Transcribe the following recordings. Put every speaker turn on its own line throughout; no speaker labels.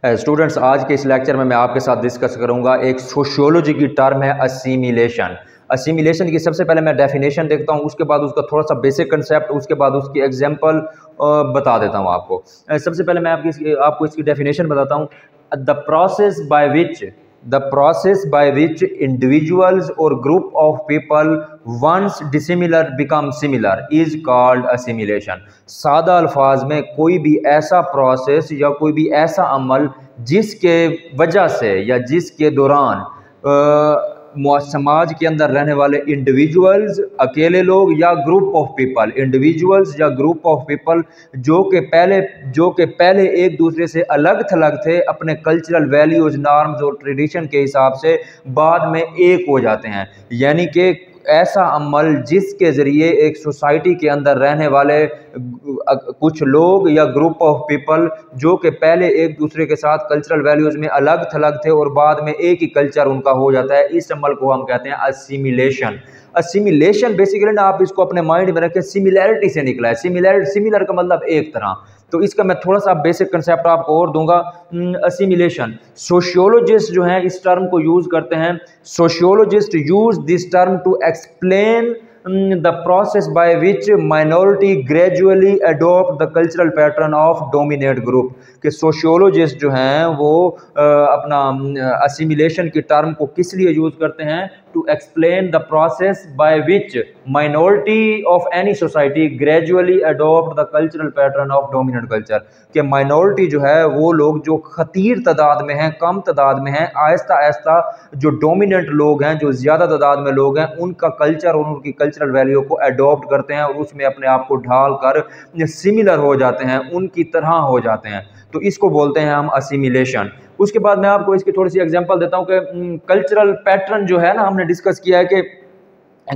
Students, आज के इस लेक्चर में मैं आपके साथ डिस्कस करूंगा एक सोशियोलॉजी की टर्म है असिमिलेशन। असिमिलेशन की सबसे पहले मैं डेफिनेशन देखता हूं, उसके बाद उसका थोड़ा सा बेसिक कंसेप्ट, उसके बाद उसकी एग्जांपल बता देता हूं आपको। सबसे पहले मैं आपको इसकी डेफिनेशन बताता हूं। The process by which individuals or group of people once dissimilar become similar is called assimilation. सादा अल्फाज में कोई भी ऐसा प्रोसेस या कोई भी ऐसा अमल जिसके वजह से या जिसके दौरान समाज के अंदर रहने वाले इंडिविजुअल्स, अकेले लोग या ग्रुप ऑफ पीपल, इंडिविजुअल्स या ग्रुप ऑफ पीपल जो कि पहले एक दूसरे से अलग थलग थे अपने कल्चरल वैल्यूज, नॉर्म्स और ट्रेडिशन के हिसाब से, बाद में एक हो जाते हैं। यानी कि ऐसा अमल जिसके ज़रिए एक सोसाइटी के अंदर रहने वाले कुछ लोग या ग्रुप ऑफ पीपल जो कि पहले एक दूसरे के साथ कल्चरल वैल्यूज़ में अलग थलग थे और बाद में एक ही कल्चर उनका हो जाता है, इस अमल को हम कहते हैं असिमिलेशन। असिमिलेशन बेसिकली ना आप इसको अपने माइंड में रखें, सिमिलैरिटी से निकला है। सिमिलर का मतलब एक तरह। तो इसका मैं थोड़ा सा बेसिक कंसेप्ट आपको और दूंगा। असिमिलेशन, सोशियोलॉजिस्ट जो हैं इस टर्म को यूज करते हैं। Sociologist use this term to explain the process by which minority gradually adopt the cultural pattern of dominant group। कि सोशियोलॉजिस्ट जो हैं वो अपना असिमिलेशन की टर्म को किस लिए यूज करते हैं? To explain the process by which minority of any society gradually adopt the cultural pattern of dominant culture. कि माइनॉरिटी जो है वो लोग जो खतीर तादाद में हैं, कम तादाद में हैं, आहिस्ता आहिस्ता जो डोमिनेंट लोग हैं, जो ज़्यादा तादाद में लोग हैं, उनका कल्चर और उनकी कल्चरल वैल्यू को अडोप्ट करते हैं और उसमें अपने आप को ढाल कर सिमिलर हो जाते हैं, उनकी तरह हो जाते हैं। तो इसको बोलते हैं हम असिमिलेशन। उसके बाद मैं आपको इसकी थोड़ी सी एग्जांपल देता हूं कि कल्चरल पैटर्न जो है ना, हमने डिस्कस किया है कि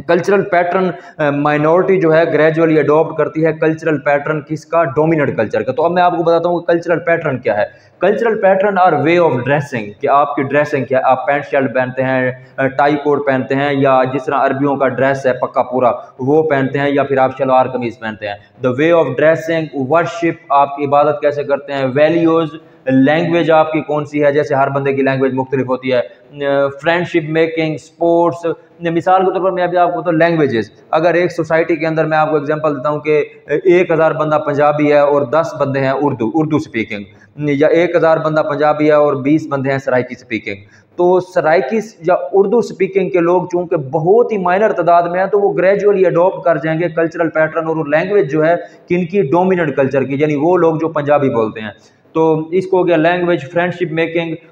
कल्चरल पैटर्न माइनॉरिटी जो है ग्रेजुअली अडॉप्ट करती है कल्चरल पैटर्न किसका? डोमिनेंट कल्चर का। तो अब मैं आपको बताता हूँ कि कल्चरल पैटर्न क्या है। Cultural pattern are way of dressing, कि आपकी ड्रेसिंग क्या है, आप पैंट शर्ट पहनते हैं, टाई कोट पहनते हैं, या जिस तरह अरबियों का ड्रेस है पक्का पूरा वो पहनते हैं, या फिर आप शलवार कमीज पहनते हैं। The way of dressing, worship, आप इबादत कैसे करते हैं, वैल्यूज़, लैंग्वेज आपकी कौन सी है, जैसे हर बंदे की लैंग्वेज मुख्तलिफ होती है, फ्रेंडशिप मेकिंग, स्पोर्ट्स। मिसाल के तौर पर मैं अभी आपको तो लैंग्वेजेस, अगर एक सोसाइटी के अंदर मैं आपको एग्जांपल देता हूँ कि 1000 बंदा पंजाबी है और 10 बंदे हैं उर्दू स्पीकिंग, या 1000 बंदा पंजाबी है और 20 बंदे हैं सराइकी स्पीकिंग। तो सराइकी या उर्दू स्पीकिंग के लोग चूंकि बहुत ही माइनर तादाद में है, तो वो ग्रेजुअली अडॉप्ट कर जाएंगे कल्चरल पैटर्न और लैंग्वेज जो है किनकी? डोमिनेंट कल्चर की, यानी वो लोग जो पंजाबी बोलते हैं। तो इसको हो गया लैंग्वेज।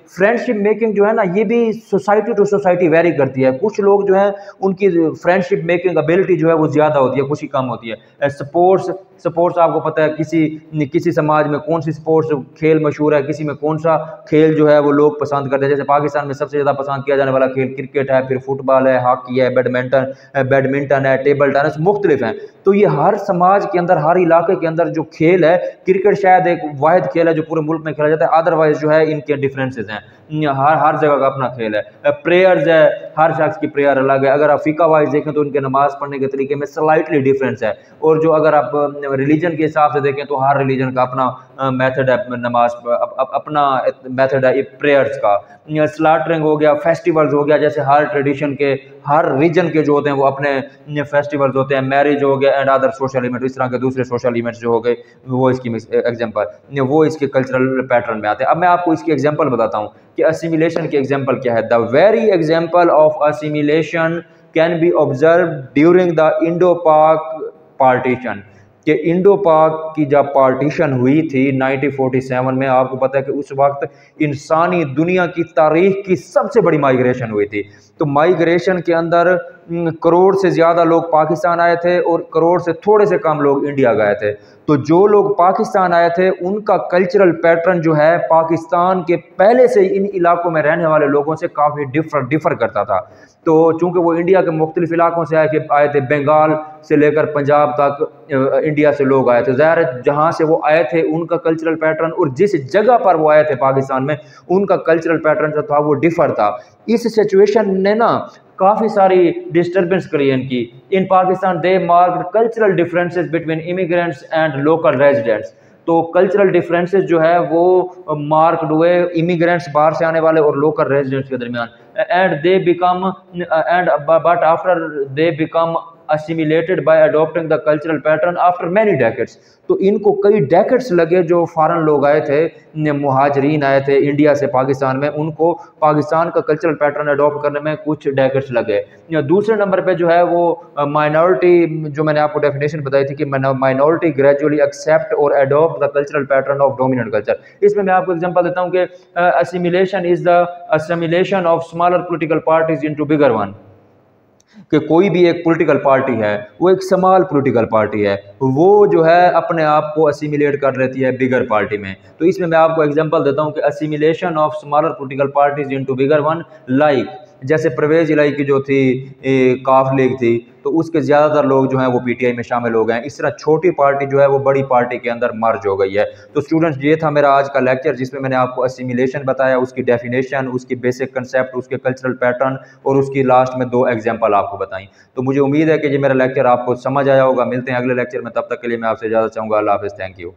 फ्रेंडशिप मेकिंग जो है ना, ये भी सोसाइटी टू सोसाइटी वेरी करती है। कुछ लोग जो है उनकी फ्रेंडशिप मेकिंग एबिलिटी जो है वो ज़्यादा होती है, कुछ ही कम होती है। स्पोर्ट्स आपको पता है किसी समाज में कौन सी स्पोर्ट्स खेल मशहूर है, किसी में कौन सा खेल जो है वो लोग पसंद करते हैं। जैसे पाकिस्तान में सबसे ज़्यादा पसंद किया जाने वाला खेल क्रिकेट है, फिर फुटबॉल है, हॉकी है, बैडमिंटन है, टेबल टेनिस, मुख्तलिफ हैं। तो ये हर समाज के अंदर, हर इलाके के अंदर जो खेल है, क्रिकेट शायद एक वाहिद खेल है जो पूरे मुल्क में खेला जाता है, अदरवाइज जो है इनके डिफरेंसेस हैं। हर जगह का अपना खेल है। प्रेयर्स है, हर शख्स की प्रेयर अलग है। अगर आप फिका वाइज देखें तो उनके नमाज पढ़ने के तरीके में स्लाइटली डिफरेंस है। और जो अगर आप रिलीजन के हिसाब से देखें तो हर रिलीजन का अपना मेथड है, नमाज अपना मेथड है प्रेयर्स का। स्लाटरिंग हो गया, फेस्टिवल्स हो गया, जैसे हर ट्रेडिशन के, हर रीजन के जो होते हैं वो अपने फेस्टिवल्स होते हैं। मैरिज हो गया एंड अदर सोशल इवेंट, इस तरह के दूसरे सोशल इवेंट्स जो हो गए वो इसकी एग्जांपल, वो इसके कल्चरल पैटर्न में आते हैं। अब मैं आपको इसकी एग्जांपल बताता हूँ कि असिमिलेशन की एग्जांपल क्या है। The very example of assimilation can be observe during the Indo पाक पार्टीशन। कि इंडो पाक की जब पार्टीशन हुई थी 1947 में, आपको पता है कि उस वक्त इंसानी दुनिया की तारीख की सबसे बड़ी माइग्रेशन हुई थी। तो माइग्रेशन के अंदर करोड़ से ज़्यादा लोग पाकिस्तान आए थे और करोड़ से थोड़े से कम लोग इंडिया गए थे। तो जो लोग पाकिस्तान आए थे उनका कल्चरल पैटर्न जो है पाकिस्तान के पहले से इन इलाकों में रहने वाले लोगों से काफ़ी डिफर करता था। तो चूँकि वो इंडिया के मुख्तलिफ इलाकों से आए थे, बंगाल से लेकर पंजाब तक इंडिया से लोग आए थे। ज़ाहिर है जहाँ से वो आए थे उनका कल्चरल पैटर्न और जिस जगह पर वो आए थे पाकिस्तान में, उनका कल्चरल पैटर्न जो था वो डिफर था। इस सिचुएशन ने ना काफ़ी सारी डिस्टर्बेंस क्रिएट की in Pakistan. They marked cultural differences between immigrants and local residents. तो कल्चरल डिफरेंसेस जो है वो मार्क्ड हुए इमिग्रेंट्स बाहर से आने वाले और लोकल रेजिडेंट्स के दरमियान, and they become and but after they become assimilated by adopting the cultural pattern after many decades। तो इनको कई डेकेड्स लगे, जो फॉरेन लोग आए थे, मुहाजिरीन आए थे इंडिया से पाकिस्तान में, उनको पाकिस्तान का कल्चरल पैटर्न अडॉप्ट करने में कुछ डेकेड्स लगे। दूसरे नंबर पे जो है वो माइनॉरिटी, जो मैंने आपको डेफिनेशन बताई थी कि माइनॉरिटी ग्रेजुअली एक्सेप्ट और adopt the cultural pattern of dominant culture. इसमें मैं आपको एग्जांपल देता हूँ कि assimilation is the assimilation of smaller political parties into bigger one, कि कोई भी एक पॉलिटिकल पार्टी है वो एक स्मॉल पॉलिटिकल पार्टी है, वो जो है अपने आप को असिमिलेट कर लेती है बिगर पार्टी में। तो इसमें मैं आपको एग्जांपल देता हूं कि assimilation of smaller political parties into bigger one, like जैसे परवेज इलाही की जो थी काफ लीग थी, तो उसके ज़्यादातर लोग जो हैं वो पीटीआई में शामिल हो गए हैं। इस तरह छोटी पार्टी जो है वो बड़ी पार्टी के अंदर मर्ज हो गई है। तो स्टूडेंट्स, ये था मेरा आज का लेक्चर, जिसमें मैंने आपको असिमिलेशन बताया, उसकी डेफिनेशन, उसकी बेसिक कंसेप्ट, उसके कल्चरल पैटर्न, और उसकी लास्ट में 2 एग्जाम्पल आपको बताई। तो मुझे उम्मीद है कि ये मेरा लेक्चर आपको समझ आया होगा। मिलते हैं अगले लेक्चर में, तब तक के लिए मैं आपसे इजाज़त चाहूँगा। अल्लाह हाफ़िज़, थैंक यू।